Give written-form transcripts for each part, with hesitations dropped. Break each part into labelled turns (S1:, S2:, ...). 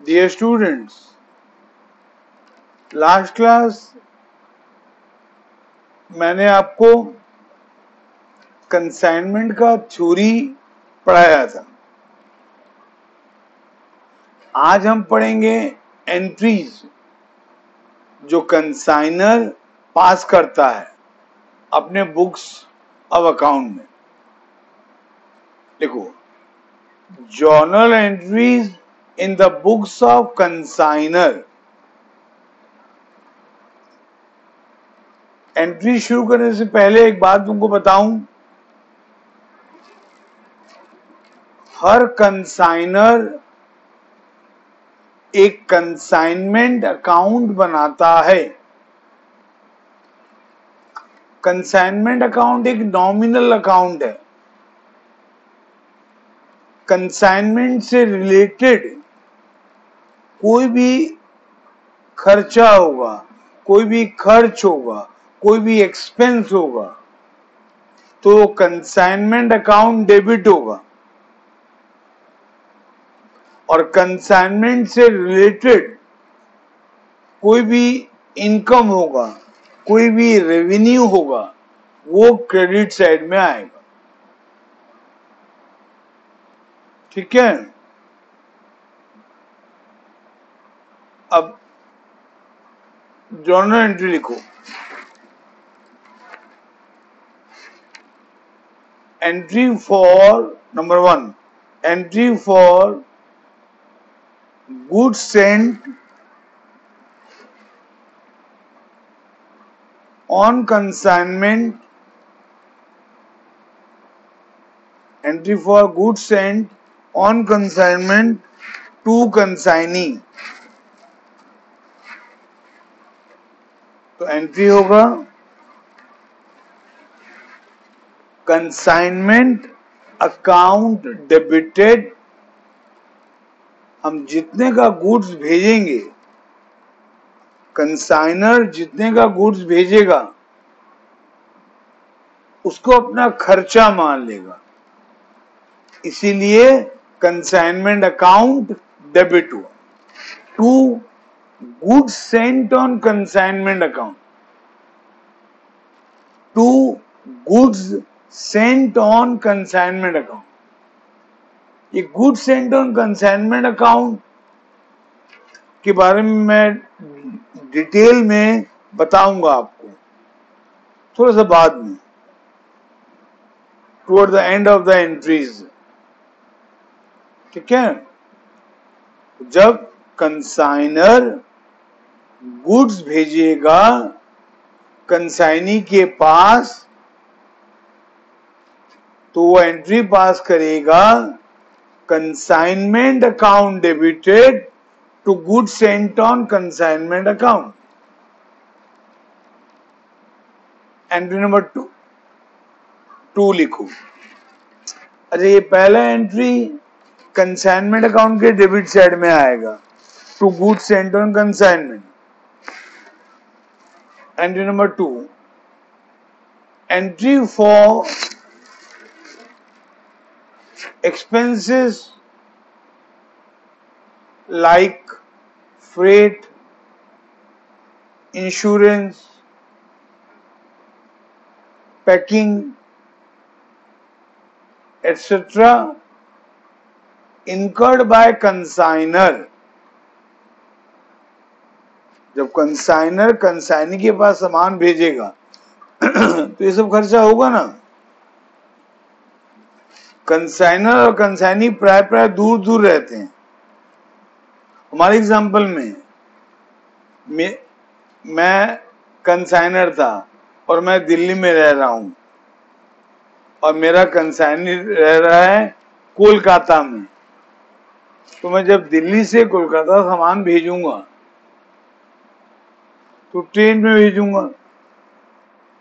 S1: Dear students, last class मैंने आपको consignment का थ्योरी पढ़ाया था। आज हम पढ़ेंगे एंट्रीज जो कंसाइनर पास करता है अपने बुक्स ऑफ अकाउंट में। देखो, journal entries in the books of consignor. Entry शुरू करने से पहले एक बात तुमको बताऊं, हर कंसाइनर एक कंसाइनमेंट अकाउंट बनाता है। कंसाइनमेंट अकाउंट एक नॉमिनल अकाउंट है। कंसाइनमेंट से रिलेटेड कोई भी खर्चा होगा, कोई भी खर्च होगा, कोई भी एक्सपेंस होगा तो कंसाइनमेंट अकाउंट डेबिट होगा। और कंसाइनमेंट से रिलेटेड कोई भी इनकम होगा, कोई भी रेवेन्यू होगा, वो क्रेडिट साइड में आएगा। ठीक है। अब जर्नल एंट्री लिखो। Entry for number 1, entry for goods sent on consignment, entry for goods sent on consignment to consignee। तो एंट्री होगा कंसाइनमेंट अकाउंट डेबिटेड। हम जितने का गुड्स भेजेंगे, कंसाइनर जितने का गुड्स भेजेगा उसको अपना खर्चा मान लेगा, इसीलिए कंसाइनमेंट अकाउंट डेबिट हुआ। To goods sent on consignment account, to goods sent on consignment account. ये goods sent on consignment account के बारे में मैं डिटेल में बताऊंगा आपको थोड़ा सा बाद में, toward the end of the entries. ठीक है। जब कंसाइनर गुड्स भेजेगा कंसाइनी के पास तो वो एंट्री पास करेगा consignment account debited to goods sent on consignment account. Entry number 2 लिखो। अच्छा, ये पहला एंट्री कंसाइनमेंट अकाउंट के डेबिट साइड में आएगा, to goods sent on consignment. Entry number 2, entry for expenses like freight, insurance, packing, etc. incurred by consignor। जब consignor consignee के पास सामान भेजेगा तो ये सब खर्चा होगा ना। कंसाइनर और कंसाइनी प्राय दूर दूर रहते हैं। हमारे एग्जाम्पल में मैं कंसाइनर था और मैं दिल्ली में रह रहा हूं और मेरा कंसाइनी रह रहा है कोलकाता में। तो मैं जब दिल्ली से कोलकाता सामान भेजूंगा तो ट्रेन में भेजूंगा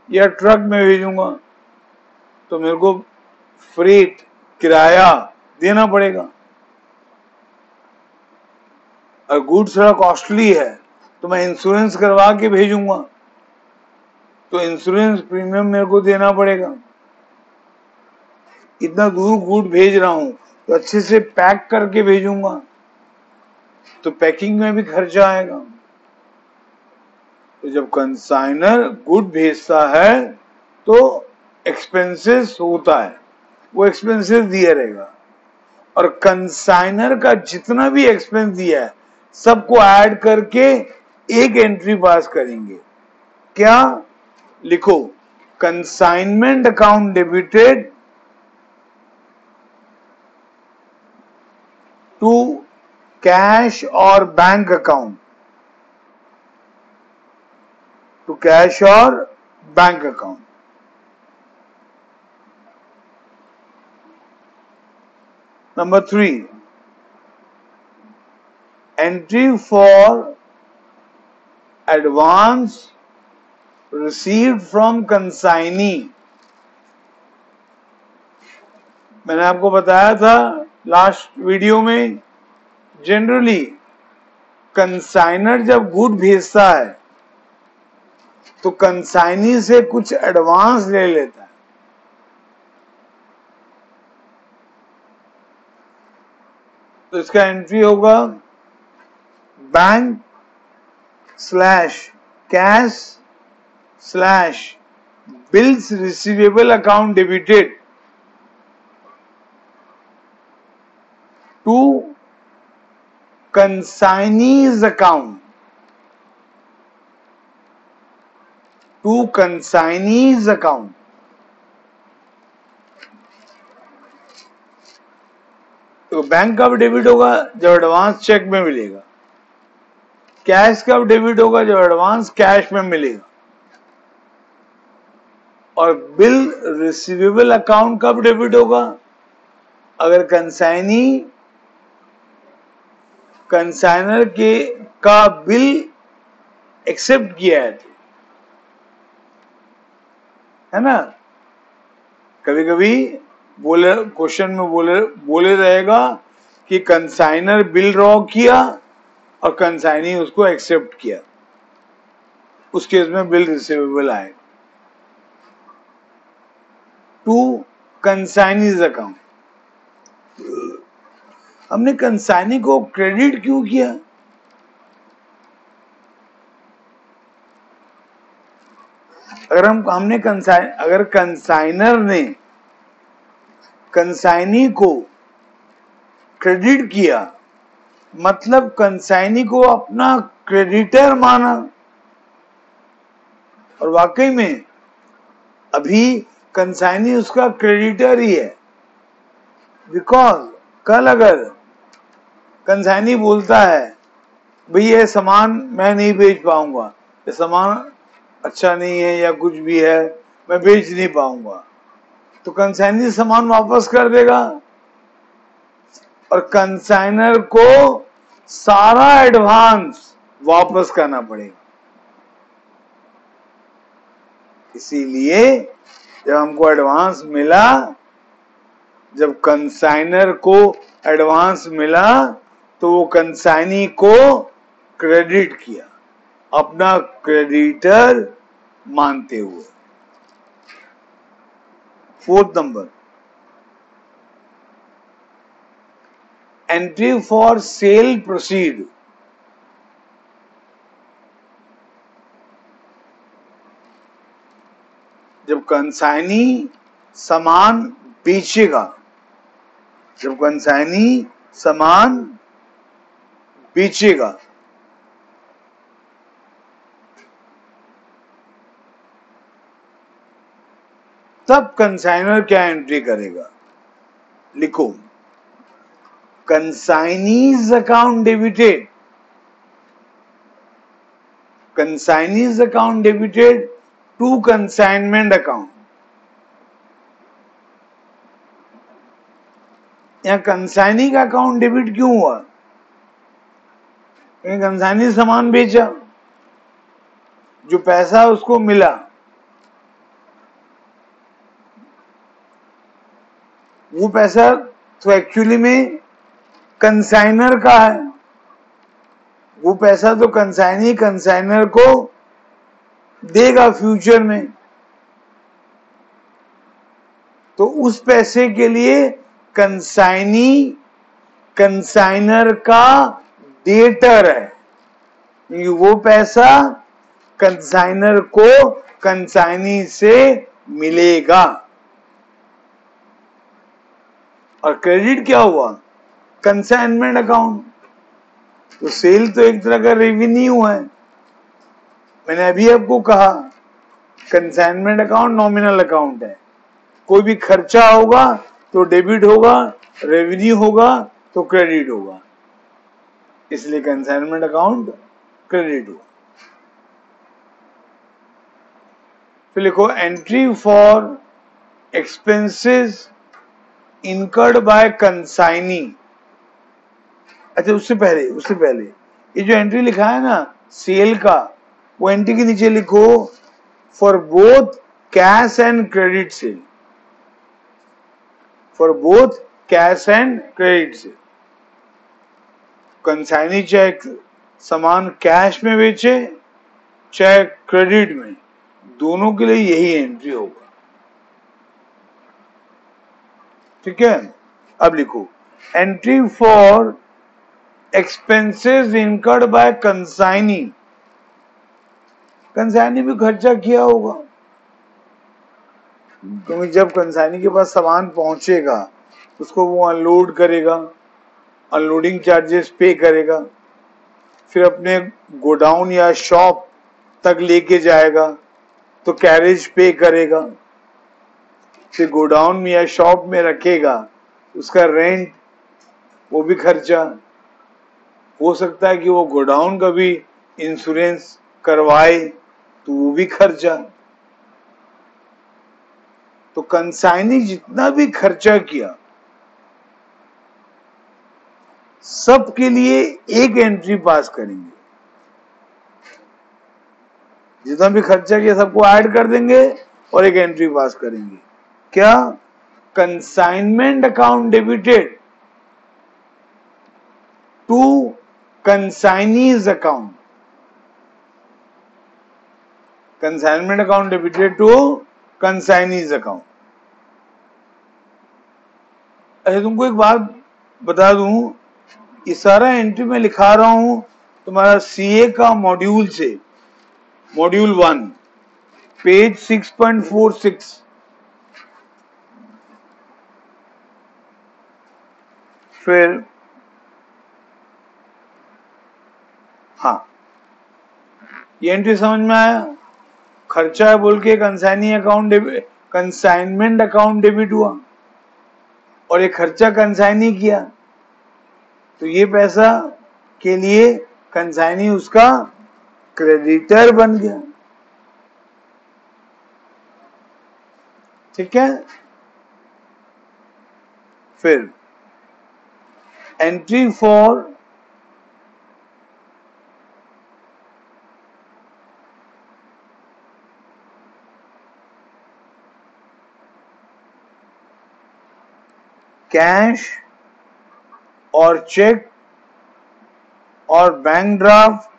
S1: या ट्रक में भेजूंगा तो मेरे को फ्रेट, किराया देना पड़ेगा। और गुड्स थोड़ा कॉस्टली है तो मैं इंश्योरेंस करवा के भेजूंगा तो इंश्योरेंस प्रीमियम मेरे को देना पड़ेगा। इतना दूर गुड भेज रहा हूं तो अच्छे से पैक करके भेजूंगा तो पैकिंग में भी खर्चा आएगा। तो जब कंसाइनर गुड भेजता है तो एक्सपेंसेस होता है, वो एक्सपेंसेस दिया रहेगा, और कंसाइनर का जितना भी एक्सपेंस दिया है सबको ऐड करके एक एंट्री पास करेंगे। क्या लिखो? Consignment account debited to cash और बैंक अकाउंट, टू कैश और bank account. Number 3, entry for advance received from consignee। मैंने आपको बताया था लास्ट वीडियो में, जनरली कंसाइनर जब गुड भेजता है तो कंसाइनी से कुछ एडवांस ले लेता है। तो इसका एंट्री होगा bank slash cash slash bills receivable account debited to consignee's account, to consignee's account. तो बैंक कब डेबिट होगा? जब एडवांस चेक में मिलेगा। कैश कब डेबिट होगा? जब एडवांस कैश में मिलेगा। और बिल रिसीवेबल अकाउंट कब डेबिट होगा? अगर कंसाइनर के का बिल एक्सेप्ट किया है ना। कभी कभी बोले क्वेश्चन में बोले रहेगा कि कंसाइनर बिल ड्रॉ किया और कंसाइनी उसको एक्सेप्ट किया, उस केस में बिल रिसीवेबल आएगा। टू कंसाइनीज अकाउंट, हमने कंसाइनी को क्रेडिट क्यों किया? अगर कंसाइनर ने कंसाइनी को क्रेडिट किया, मतलब कंसाइनी को अपना क्रेडिटर माना, और वाकई में अभी कंसाइनी उसका क्रेडिटर ही है। बिकॉज कल अगर कंसाइनी बोलता है भाई ये सामान मैं नहीं बेच पाऊंगा, ये सामान अच्छा नहीं है या कुछ भी है, मैं बेच नहीं पाऊंगा, तो कंसाइनी सामान वापस कर देगा और कंसाइनर को सारा एडवांस वापस करना पड़ेगा। इसीलिए जब हमको एडवांस मिला, जब कंसाइनर को एडवांस मिला तो वो कंसाइनी को क्रेडिट किया, अपना क्रेडिटर मानते हुए। 4th number, entry for sale proceed. जब कंसाइनी सामान बेचेगा, जब कंसाइनी सामान बेचेगा तब कंसाइनर क्या एंट्री करेगा? लिखो, consignee's account debited, consignee's account debited to consignment account. यहां कंसाइनी का अकाउंट डेबिट क्यों हुआ? कंसाइनी सामान बेचा, जो पैसा उसको मिला वो पैसा तो एक्चुअली में कंसाइनर का है, वो पैसा तो कंसाइनी कंसाइनर को देगा फ्यूचर में, तो उस पैसे के लिए कंसाइनी कंसाइनर का डेटर है, क्योंकि वो पैसा कंसाइनर को कंसाइनी से मिलेगा। और क्रेडिट क्या हुआ? Consignment account. तो सेल तो एक तरह का रेवेन्यू है। मैंने अभी आपको कहा कंसाइनमेंट अकाउंट नॉमिनल अकाउंट है। कोई भी खर्चा होगा तो डेबिट होगा, रेवेन्यू होगा तो क्रेडिट होगा, इसलिए कंसाइनमेंट अकाउंट क्रेडिट हुआ। फिर लिखो entry for expenses incurred by consignee. अच्छा उससे पहले ये जो एंट्री लिखा है ना सेल का, वो एंट्री के नीचे लिखो for both cash and credit sale. For both cash and credit sale. Consignee चाहे सामान कैश में बेचे चाहे क्रेडिट में, दोनों के लिए यही एंट्री होगा। ठीक है, अब लिखो entry for expenses incurred by consignee. Consignee भी खर्चा किया होगा, क्योंकि जब कंसाइनी के पास सामान पहुंचेगा उसको वो अनलोड करेगा, अनलोडिंग चार्जेस पे करेगा, फिर अपने गोडाउन या शॉप तक लेके जाएगा तो कैरेज पे करेगा, फिर गोडाउन में या शॉप में रखेगा, उसका रेंट, वो भी खर्चा। हो सकता है कि वो गोडाउन का भी इंश्योरेंस करवाए तो वो भी खर्चा। तो कंसाइनी जितना भी खर्चा किया सबके लिए एक एंट्री पास करेंगे। जितना भी खर्चा किया सबको ऐड कर देंगे और एक एंट्री पास करेंगे। क्या? Consignment account debited to consignee's account. Consignment account debited to consignee's account. अच्छा तुमको एक बात बता दूं, ये सारा एंट्री में लिखा रहा हूं तुम्हारा सीए का मॉड्यूल से, मॉड्यूल 1 पेज 6.46। फिर हाँ, ये एंट्री समझ में आया? खर्चा है बोल के consignee account debit, consignment account debit हुआ और ये खर्चा कंसाइनी किया, तो ये पैसा के लिए कंसाइनी उसका क्रेडिटर बन गया। ठीक है, फिर एंट्री फॉर कैश और चेक और बैंक ड्राफ्ट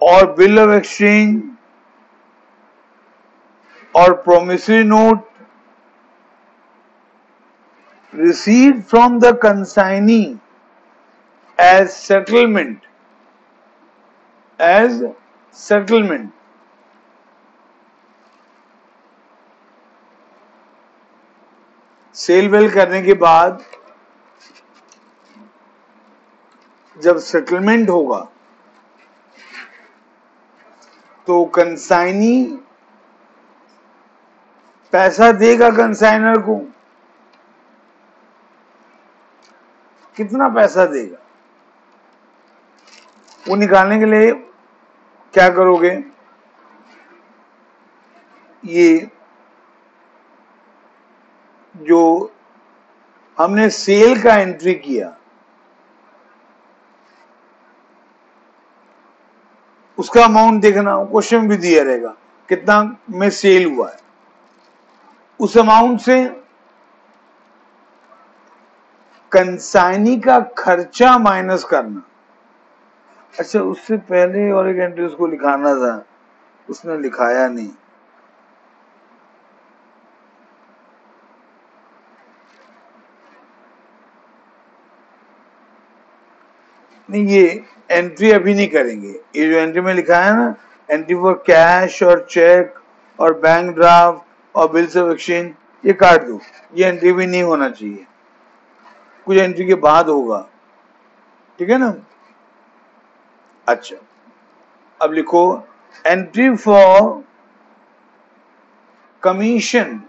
S1: और बिल ऑफ एक्सचेंज और promissory note received from the consignee as settlement, as settlement. Sell वेल करने के बाद जब सेटलमेंट होगा तो कंसाइनी पैसा देगा कंसाइनर को। कितना पैसा देगा वो निकालने के लिए क्या करोगे, ये जो हमने सेल का एंट्री किया उसका अमाउंट देखना, क्वेश्चन भी दिया रहेगा कितना में सेल हुआ है, उस अमाउंट से कंसाइनी का खर्चा माइनस करना। अच्छा उससे पहले और एक एंट्री उसको लिखाना था, उसने लिखाया नहीं। नहीं, ये एंट्री अभी नहीं करेंगे। ये जो एंट्री में लिखा है ना, एंट्री फॉर कैश और चेक और बैंक ड्राफ्ट और बिल्स ऑफ एक्सचेंज, ये काट दो, ये एंट्री भी नहीं होना चाहिए, कुछ एंट्री के बाद होगा, ठीक है ना। अच्छा, अब लिखो entry for commission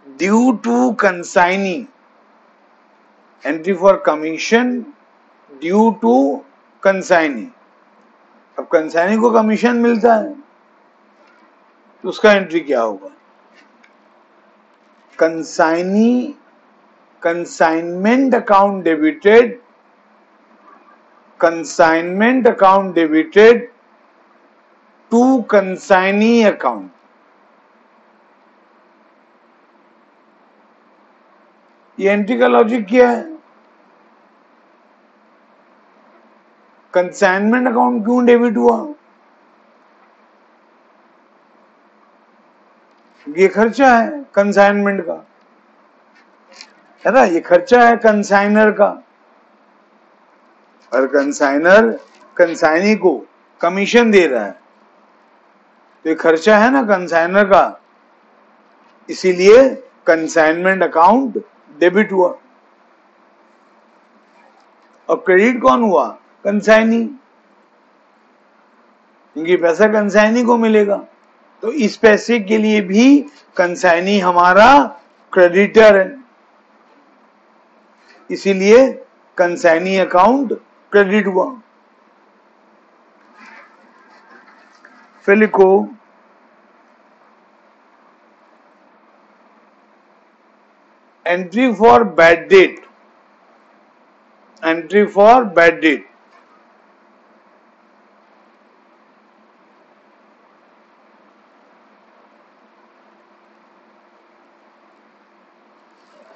S1: due to consignee, entry for commission due to consignee. अब कंसाइनी को कमीशन मिलता है तो उसका एंट्री क्या होगा? Consignee, consignment account debited, consignment account debited to consignee account. ये एंट्री का लॉजिक क्या है? कंसाइनमेंट अकाउंट क्यों डेबिट हुआ? ये खर्चा है कंसाइनमेंट का, है ना, ये खर्चा है कंसाइनर का, और कंसाइनर कंसाइनी को कमीशन दे रहा है तो ये खर्चा है ना कंसाइनर का, इसीलिए कंसाइनमेंट अकाउंट डेबिट हुआ। और क्रेडिट कौन हुआ? कंसाइनी, क्योंकि पैसा कंसाइनी को मिलेगा, तो इस पैसे के लिए भी कंसाइनी हमारा क्रेडिटर है, इसीलिए कंसाइनी अकाउंट क्रेडिट हुआ। फिर लिखो entry for bad debt, entry for bad debt.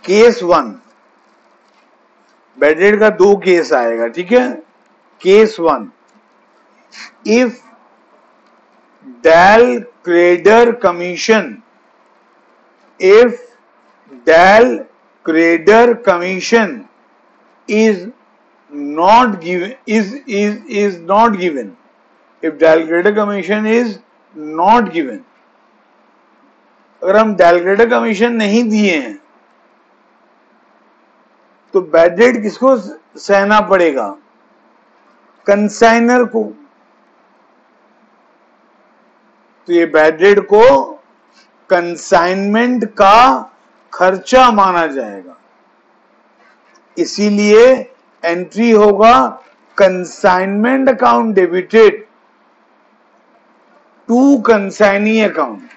S1: Case 1, bad debt का 2 केस आएगा, ठीक है। Case 1, if del credere commission, if del credere commission is not given, is not given, if del credere commission is not given, अगर हम del credere commission नहीं दिए हैं तो बैड डेट किसको सहना पड़ेगा? कंसाइनर को। तो ये बैड डेट को कंसाइनमेंट का खर्चा माना जाएगा, इसीलिए एंट्री होगा consignment account debited to consignee account.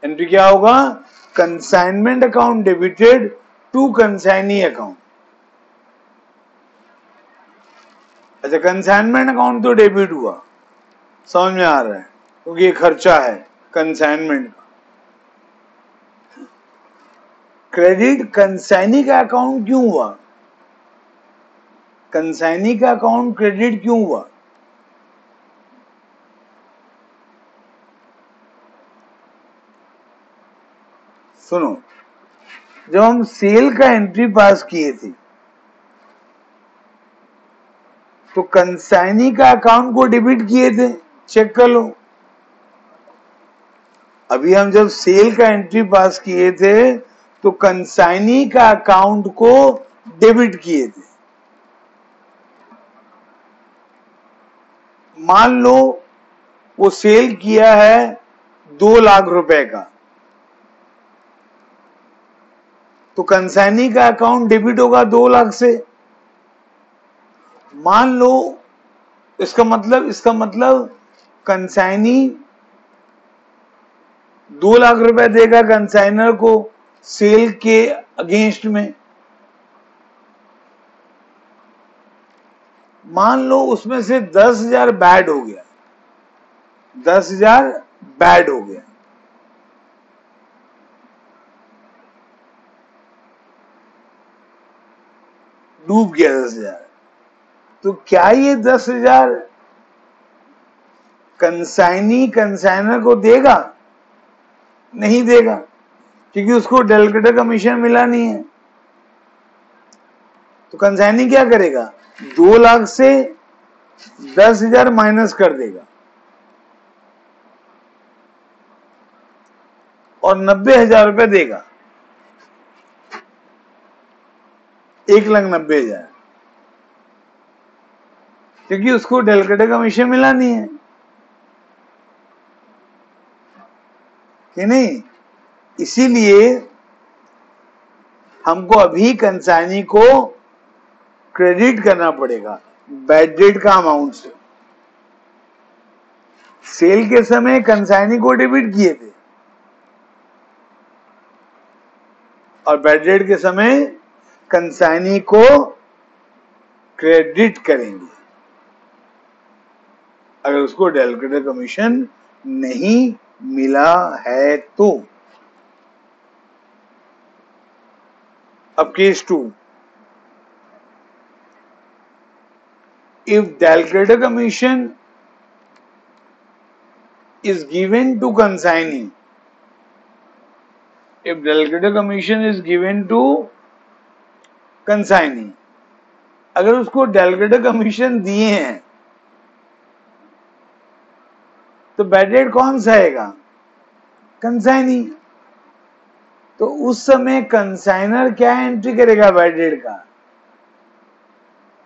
S1: Entry क्या होगा? Consignment account debited to consignee account. अच्छा, कंसाइनमेंट अकाउंट तो डेबिट हुआ, समझ में आ रहा है, क्योंकि ये खर्चा है कंसाइनमेंट का। क्रेडिट कंसाइनी का अकाउंट क्यों हुआ? कंसाइनी का अकाउंट क्रेडिट क्यों हुआ? सुनो, जब हम सेल का एंट्री पास किए थे तो कंसाइनी का अकाउंट को डेबिट किए थे, चेक कर लो। अभी हम जब सेल का एंट्री पास किए थे तो कंसाइनी का अकाउंट को डेबिट किए थे। मान लो वो सेल किया है 2 लाख रुपए का, तो कंसाइनी का अकाउंट डेबिट होगा 2 लाख से। मान लो इसका मतलब कंसाइनी 2 लाख रुपए देगा कंसाइनर को सेल के अगेंस्ट में। मान लो उसमें से 10,000 बैड हो गया, 10,000 बैड हो गया, डूब गया 10,000, तो क्या ये 10,000 कंसाइनी कंसाइनर को देगा? नहीं देगा, क्योंकि उसको डेल क्रेडर कमीशन मिला नहीं है। तो कंसाइनी क्या करेगा, 2 लाख से 10,000 माइनस कर देगा और 90,000 रुपए देगा, 1,90,000, क्योंकि उसको डेलकटे कमीशन मिला नहीं है कि नहीं। इसीलिए हमको अभी कंसाइनी को क्रेडिट करना पड़ेगा बैड डेट का अमाउंट से। सेल के समय कंसाइनी को डेबिट किए थे और बैड डेट के समय कंसाइनी को क्रेडिट करेंगे अगर उसको डेलकटे कमीशन नहीं मिला है तो। अब case 2, if Dalcreditor commission is given to consignee, if Dalcreditor commission is given to consignee, अगर उसको Dalcreditor commission दिए हैं तो बैड डेट कौन सा आएगा, कंसाइनी। तो उस समय कंसाइनर क्या एंट्री करेगा बैड डेट का,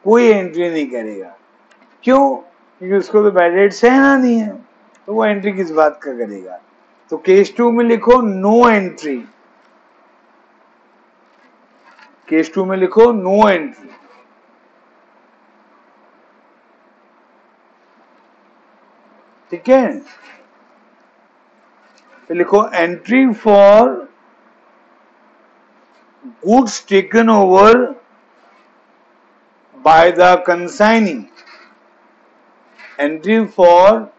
S1: कोई एंट्री नहीं करेगा। क्यों, क्योंकि उसको तो बैड डेट सहना नहीं है, तो वो एंट्री किस बात का करेगा। तो केस 2 में लिखो नो एंट्री, केस 2 में लिखो नो एंट्री। ठीक है, तो लिखो entry for goods taken over by the consignee, entry for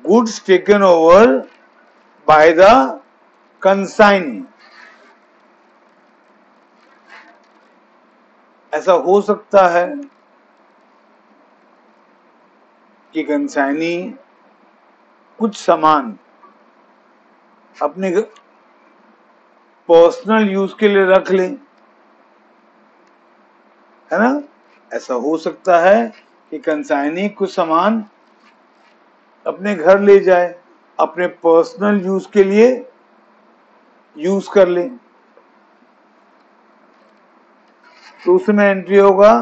S1: goods taken over by the consignee। ऐसा हो सकता है कि कंसाइनी कुछ सामान अपने पर्सनल यूज के लिए रख ले, है ना। ऐसा हो सकता है कि कंसाइनी कुछ सामान अपने घर ले जाए, अपने पर्सनल यूज के लिए यूज कर ले, तो उसमें एंट्री होगा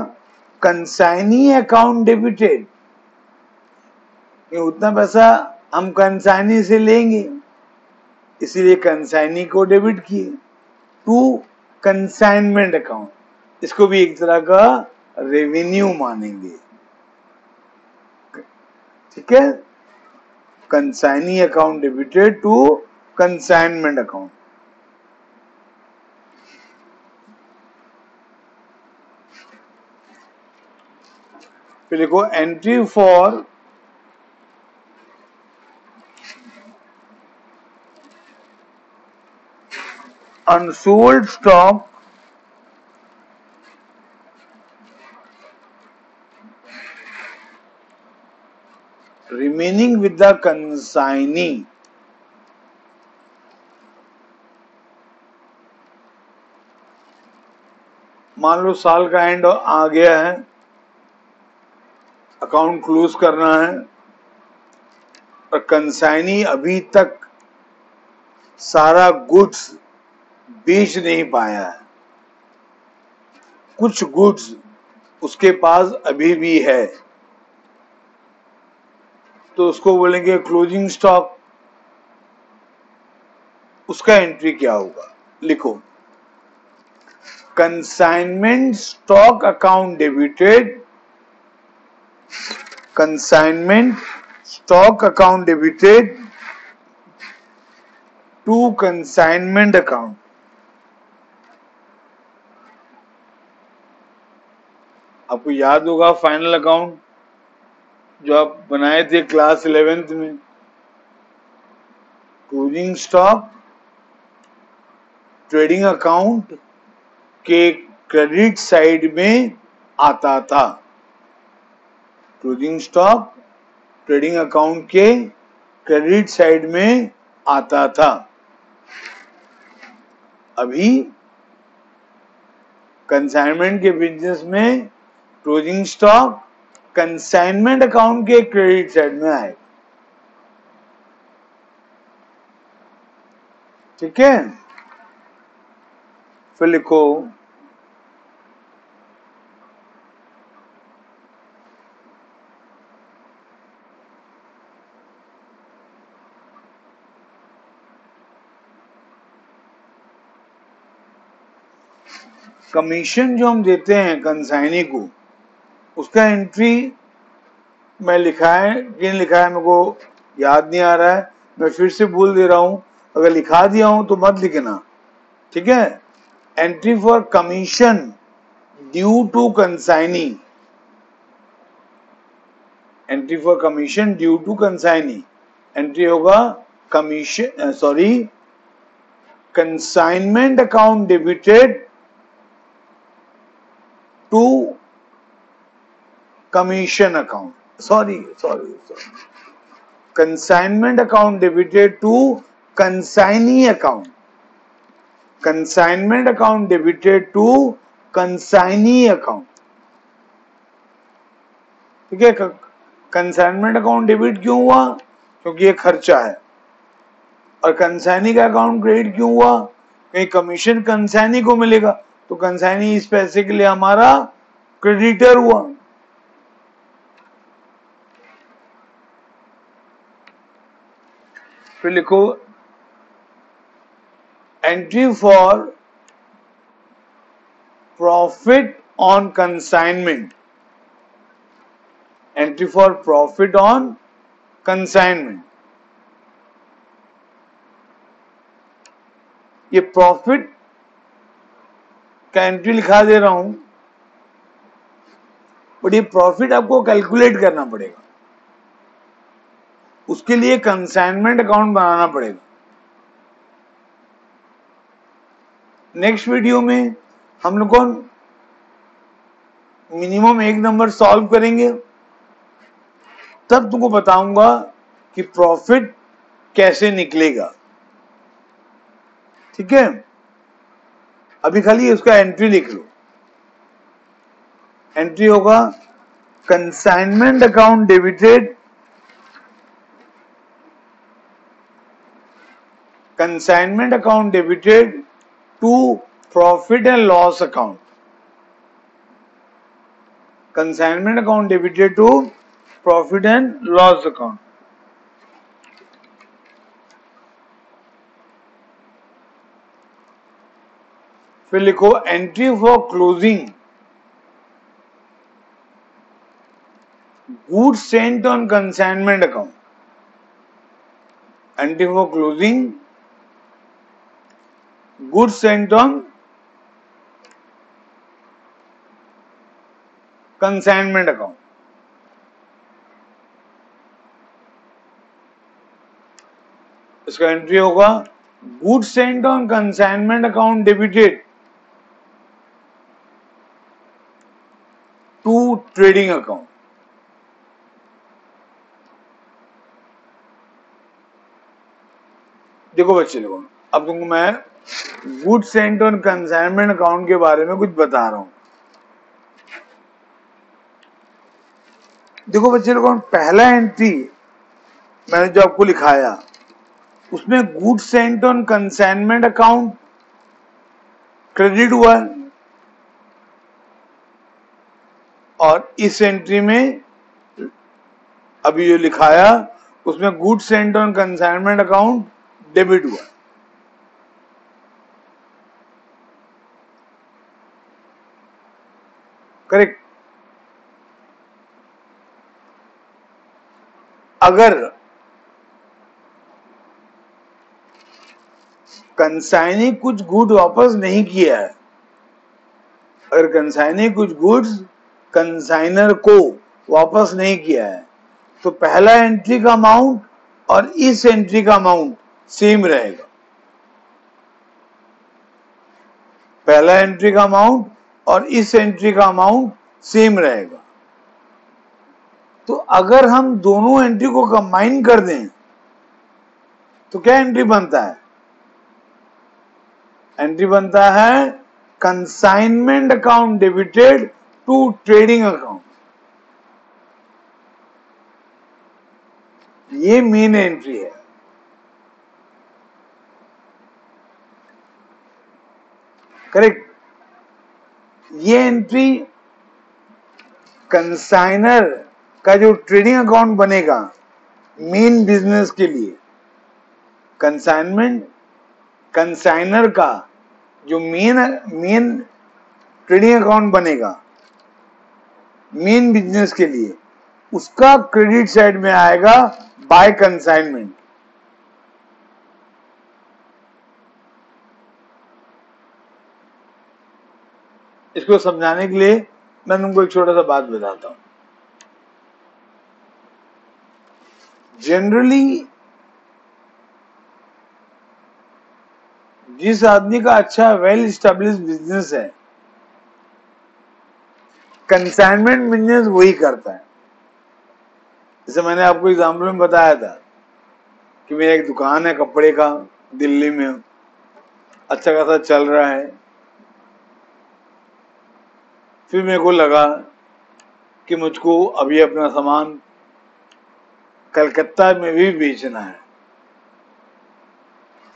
S1: कंसाइनी अकाउंट डेबिटेड। उतना पैसा हम कंसाइनी से लेंगे, इसीलिए कंसाइनी को डेबिट किए टू कंसाइनमेंट अकाउंट। इसको भी एक तरह का रेवेन्यू मानेंगे। ठीक है, consignee account debited to consignment account. फिर देखो entry for unsold stock remaining with the consignee। मान लो साल का एंड आ गया है, अकाउंट क्लोज करना है और कंसाइनी अभी तक सारा गुड्स बेच नहीं पाया है, कुछ गुड्स उसके पास अभी भी है, तो उसको बोलेंगे क्लोजिंग स्टॉक। उसका एंट्री क्या होगा, लिखो consignment stock account debited, consignment stock account debited to consignment account. आपको याद होगा फाइनल अकाउंट जो आप बनाए थे क्लास 11th में, क्लोजिंग स्टॉक ट्रेडिंग अकाउंट के क्रेडिट साइड में आता था, क्लोजिंग स्टॉक ट्रेडिंग अकाउंट के क्रेडिट साइड में आता था। अभी कंसाइनमेंट के बिजनेस में क्लोजिंग स्टॉक कंसाइनमेंट अकाउंट के क्रेडिट साइड में आएगा। ठीक है, फिर लिखो कमीशन जो हम देते हैं कंसाइनी को, उसका एंट्री मैं लिखा है कि नहीं लिखा है मेरे को याद नहीं आ रहा है, मैं फिर से बोल दे रहा हूं, अगर लिखा दिया हूं तो मत लिखना। ठीक है, entry for commission due to consignee, entry for commission due to consignee, entry होगा commission consignment account debited to commission account, sorry consignment account debited to consignee account, consignment account debited to consignee account. ठीक है, consignment account debit क्यों हुआ? क्योंकि ये खर्चा है। और कंसाइनी का अकाउंट क्रेडिट क्यों हुआ? कहीं कमीशन कंसाइनी को मिलेगा, तो कंसाइनी इस पैसे के लिए हमारा क्रेडिटर हुआ। फिर लिखो entry for profit on consignment, entry for profit on consignment. ये प्रॉफिट का एंट्री लिखा दे रहा हूं, बट ये प्रॉफिट आपको कैलकुलेट करना पड़ेगा, उसके लिए कंसाइनमेंट अकाउंट बनाना पड़ेगा। नेक्स्ट वीडियो में हम लोग मिनिमम एक नंबर सॉल्व करेंगे, तब तुमको बताऊंगा कि प्रॉफिट कैसे निकलेगा। ठीक है, अभी खाली उसका एंट्री लिख लो। एंट्री होगा consignment account debited, consignment account debited to profit and loss account, consignment account debited to profit and loss account. फिर लिखो entry for closing goods sent on consignment account, entry for closing goods sent on consignment account। इसका entry होगा goods sent on consignment account debited to trading account। देखो बच्चे लोगों, अब तुमको मैं good Saint on consignment account के बारे में कुछ बता रहा हूं। देखो बच्चे लोगों, पहला एंट्री मैंने जो आपको लिखाया उसमें good Saint on consignment account credit हुआ है, और इस एंट्री में अभी जो लिखाया उसमें good Saint on consignment account debit हुआ। करेक्ट। अगर कंसाइनी कुछ गुड वापस नहीं किया है, अगर कंसाइनी कुछ गुड्स कंसाइनर को वापस नहीं किया है, तो पहला एंट्री का अमाउंट और इस एंट्री का अमाउंट सेम रहेगा। पहला एंट्री का अमाउंट और इस एंट्री का अमाउंट सेम रहेगा। तो अगर हम दोनों एंट्री को कंबाइन कर दें तो क्या एंट्री बनता है? एंट्री बनता है consignment account debited to trading account, ये मेन एंट्री है। करेक्ट। ये एंट्री कंसाइनर का जो ट्रेडिंग अकाउंट बनेगा मेन बिजनेस के लिए, कंसाइनमेंट कंसाइनर का जो मेन ट्रेडिंग अकाउंट बनेगा मेन बिजनेस के लिए, उसका क्रेडिट साइड में आएगा बाय कंसाइनमेंट। इसको समझाने के लिए मैं तुमको एक छोटा सा बात बताता हूं। जनरली जिस आदमी का अच्छा वेल एस्टेब्लिश बिजनेस है, कंसाइनमेंट बिजनेस वही करता है। जैसे मैंने आपको एग्जाम्पल में बताया था कि मेरा एक दुकान है कपड़े का दिल्ली में, अच्छा खासा चल रहा है। फिर मेरे को लगा कि मुझको अभी अपना सामान कलकत्ता में भी बेचना है।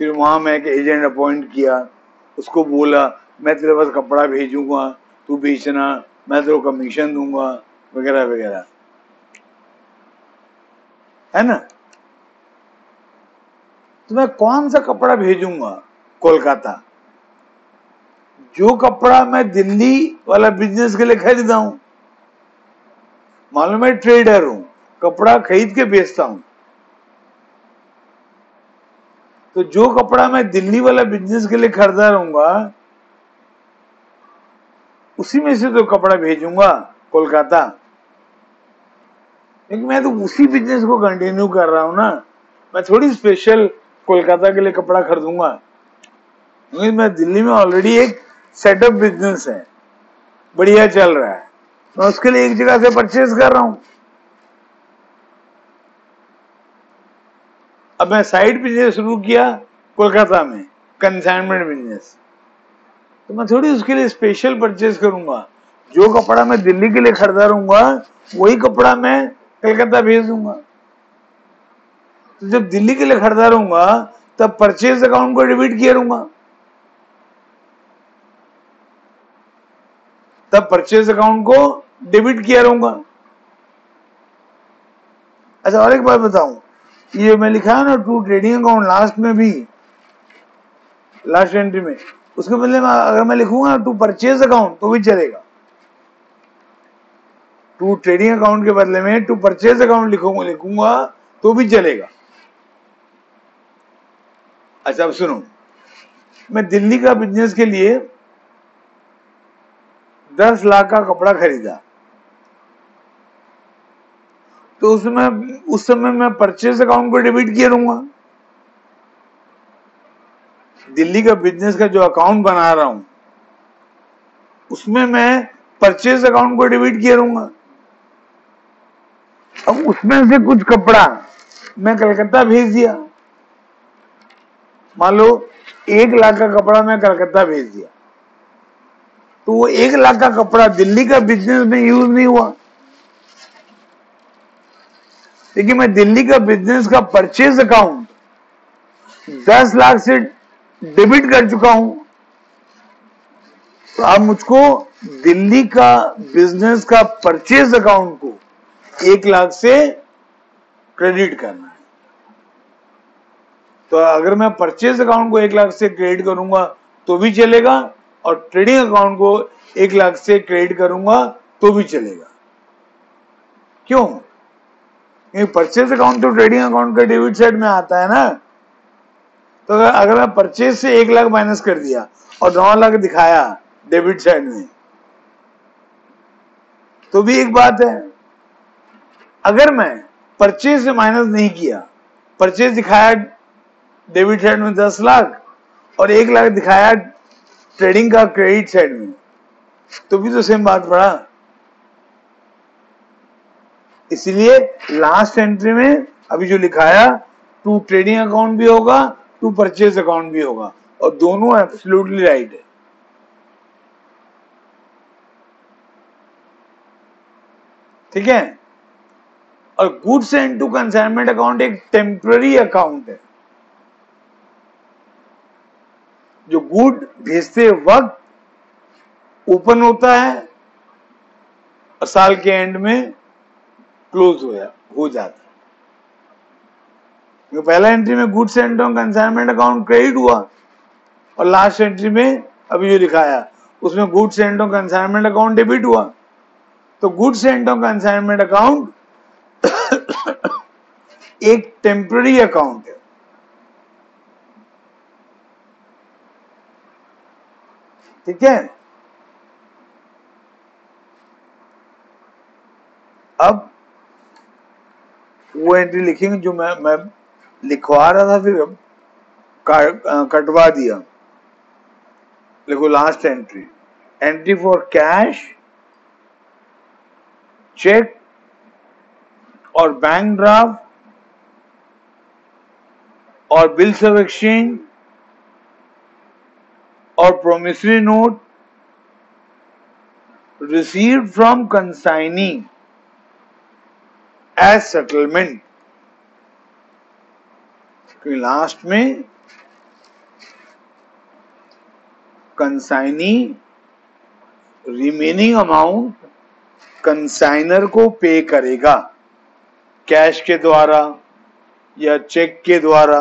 S1: फिर वहां मैं एक एजेंट अपॉइंट किया, उसको बोला मैं तेरे पास कपड़ा भेजूंगा, तू बेचना, मैं तेरे को कमीशन दूंगा, वगैरह वगैरह, है ना। तो मैं कौन सा कपड़ा भेजूंगा कोलकाता, जो कपड़ा मैं दिल्ली वाला बिजनेस के लिए खरीदा हूं। मालूम मैं ट्रेडर हूं, कपड़ा खरीद के बेचता हूं, तो जो कपड़ा मैं दिल्ली वाला बिजनेस के लिए खरीदा रहूंगा उसी में से तो कपड़ा भेजूंगा कोलकाता। लेकिन मैं तो उसी बिजनेस को कंटिन्यू कर रहा हूं ना, मैं थोड़ी स्पेशल कोलकाता के लिए कपड़ा खरीदूंगा, क्योंकि मैं दिल्ली में ऑलरेडी एक सेटअप बिजनेस है, बढ़िया चल रहा है, मैं उसके लिए एक जगह से परचेज कर रहा हूं। अब मैं साइड बिजनेस शुरू किया कोलकाता में, कंसाइनमेंट बिजनेस, तो मैं थोड़ी उसके लिए स्पेशल परचेज करूंगा। जो कपड़ा मैं दिल्ली के लिए खरीदा रहूंगा वही कपड़ा मैं कलकत्ता भेज दूंगा। तो जब दिल्ली के लिए खरीदा रहूंगा तब परचेज अकाउंट को डेबिट किया रहूंगा, तब परचेज अकाउंट को डेबिट किया रहूंगा। अच्छा, और एक बात बताऊं, ये मैं लिखा है ना टू ट्रेडिंग अकाउंट लास्ट में भी, लास्ट एंट्री में, उसके बदले में अगर मैं लिखूंगा टू परचेज अकाउंट तो भी चलेगा। टू ट्रेडिंग अकाउंट के बदले में टू परचेज अकाउंट लिखूंगा तो भी चलेगा। अच्छा, अब सुनो, मैं दिल्ली का बिजनेस के लिए 10 लाख का कपड़ा खरीदा, तो उसमें उस समय मैं परचेज अकाउंट को डेबिट किया रहूंगा। दिल्ली का बिजनेस का जो अकाउंट बना रहा हूं उसमें मैं परचेज अकाउंट को डेबिट किया रहूंगा। अब उसमें से कुछ कपड़ा मैं कलकत्ता भेज दिया, मान लो 1 लाख का कपड़ा मैं कलकत्ता भेज दिया, तो वो 1 लाख का कपड़ा दिल्ली का बिजनेस में यूज नहीं हुआ, लेकिन मैं दिल्ली का बिजनेस का परचेज अकाउंट 10 लाख से डेबिट कर चुका हूं। तो अब मुझको दिल्ली का बिजनेस का परचेज अकाउंट को 1 लाख से क्रेडिट करना है। तो अगर मैं परचेज अकाउंट को 1 लाख से क्रेडिट करूंगा तो भी चलेगा, और ट्रेडिंग अकाउंट को 1 लाख से क्रेडिट करूंगा तो भी चलेगा। क्यों? क्योंकि परचेज अकाउंट तो ट्रेडिंग अकाउंट का डेबिट साइड में आता है ना। तो अगर मैं परचेज से 1 लाख माइनस कर दिया और 9 लाख दिखाया डेबिट साइड में, तो भी एक बात है। अगर मैं परचेज से माइनस नहीं किया, परचेज दिखाया डेबिट साइड में 10 लाख और 1 लाख दिखाया ट्रेडिंग का क्रेडिट साइड में, तो भी तो सेम बात पड़ा। इसलिए लास्ट एंट्री में अभी जो लिखाया टू ट्रेडिंग अकाउंट भी होगा, टू परचेज अकाउंट भी होगा, और दोनों एब्सोल्युटली राइट है। ठीक है। और goods sent to consignment account एक टेम्पररी अकाउंट है, जो गुड भेजते वक्त ओपन होता है और साल के एंड में क्लोज हो जाता है। पहला एंट्री में goods sent on consignment account credit हुआ और लास्ट एंट्री में अभी जो लिखाया उसमें goods sent on consignment account debit हुआ। तो goods sent on consignment account एक टेम्पररी अकाउंट है। ठीक है। अब वो एंट्री लिखेंगे जो मैं लिखवा रहा था, फिर कटवा दिया। देखो last entry, entry for cash, cheque और बैंक ड्राफ्ट और बिल्स ऑफ एक्सचेंज और promissory note received from consignee as settlement. Last में कंसाइनी रिमेनिंग अमाउंट कंसाइनर को पे करेगा, कैश के द्वारा या चेक के द्वारा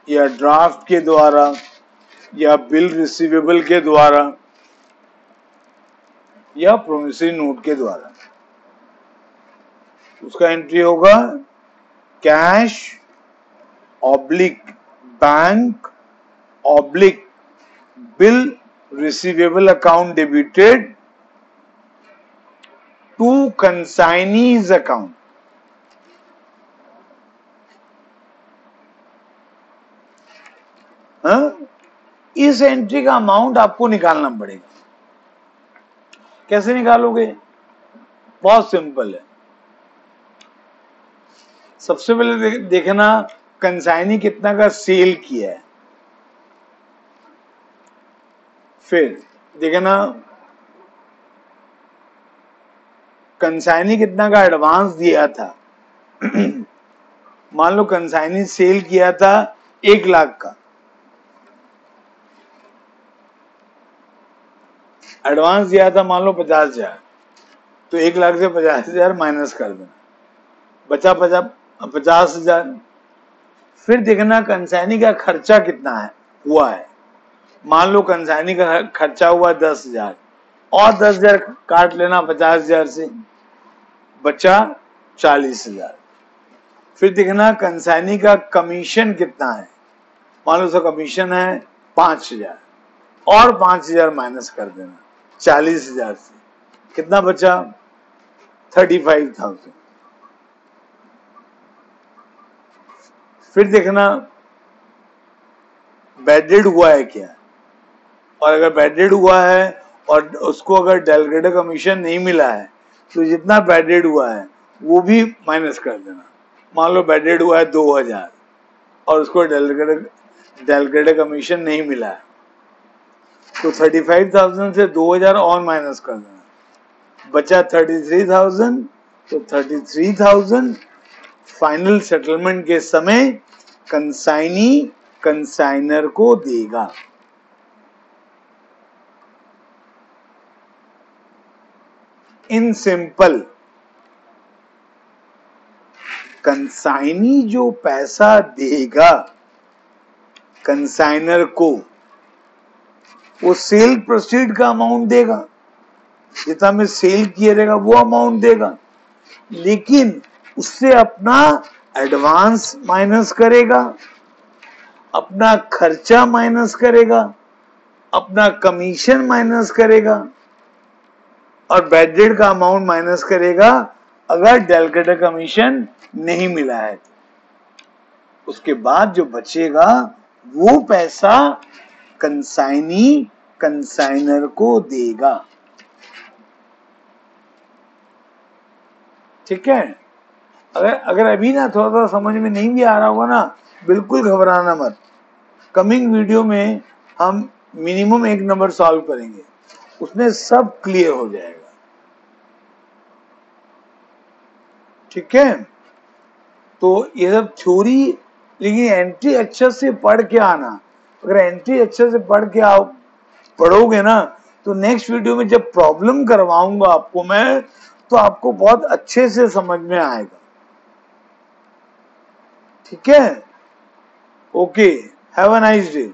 S1: या ड्राफ्ट के द्वारा या बिल रिसीवेबल के द्वारा या प्रोमिसरी नोट के द्वारा। उसका एंट्री होगा cash oblique bank oblique bill receivable account debited to consignee's account. इस एंट्री का अमाउंट आपको निकालना पड़ेगा। कैसे निकालोगे? बहुत सिंपल है। सबसे पहले देखना कंसाइनी कितना का सेल किया है, फिर देखना कंसाइनी कितना का एडवांस दिया था। मान लो कंसाइनी सेल किया था 1 लाख का, एडवांस दिया था मान लो 50,000, तो 1 लाख से 50,000 माइनस कर देना, बचा 50,000। फिर देखना कंसाइनी का खर्चा कितना है हुआ है। मान लो कंसाइनी का खर्चा हुआ 10,000 और 10,000 काट लेना 50,000 से, बचा 40,000। फिर देखना कंसाइनी का कमीशन कितना है। मान लो उसका कमीशन है 5,000 और 5,000 माइनस कर देना 40,000 से, कितना बचा 35,000। फिर देखना बैडेड हुआ है क्या, और अगर बैडेड हुआ है और उसको अगर डेलीगेटेड कमीशन नहीं मिला है तो जितना बैडेड हुआ है वो भी माइनस कर देना। मान लो बैडेड हुआ है 2,000 और उसको डेलीगेटेड कमीशन नहीं मिला है तो 35,000 से 2,000 और माइनस कर देना, बचा 33,000। तो 33,000 फाइनल सेटलमेंट के समय कंसाइनी कंसाइनर को देगा। इन सिंपल, कंसाइनी जो पैसा देगा कंसाइनर को वो सेल प्रोसीड का अमाउंट देगा, जितना में सेल किया रहेगा वो अमाउंट देगा, लेकिन उससे अपना एडवांस माइनस करेगा, अपना खर्चा माइनस करेगा, अपना कमीशन माइनस करेगा और बैडेड का अमाउंट माइनस करेगा अगर डेलीगेटेड कमीशन नहीं मिला है। उसके बाद जो बचेगा वो पैसा कंसाइनी कंसाइनर को देगा। ठीक है। अगर अभी ना थोड़ा सा समझ में नहीं भी आ रहा होगा ना, बिल्कुल घबराना मत। कमिंग वीडियो में हम मिनिमम 1 नंबर सॉल्व करेंगे, उसमें सब क्लियर हो जाएगा। ठीक है, तो ये सब थ्योरी, लेकिन एंट्री अच्छे से पढ़ के आना। अगर एंट्री अच्छे से पढ़ के आप पढ़ोगे ना, तो नेक्स्ट वीडियो में जब प्रॉब्लम करवाऊंगा आपको मैं, तो आपको बहुत अच्छे से समझ में आएगा। ठीक है, okay, have a nice day.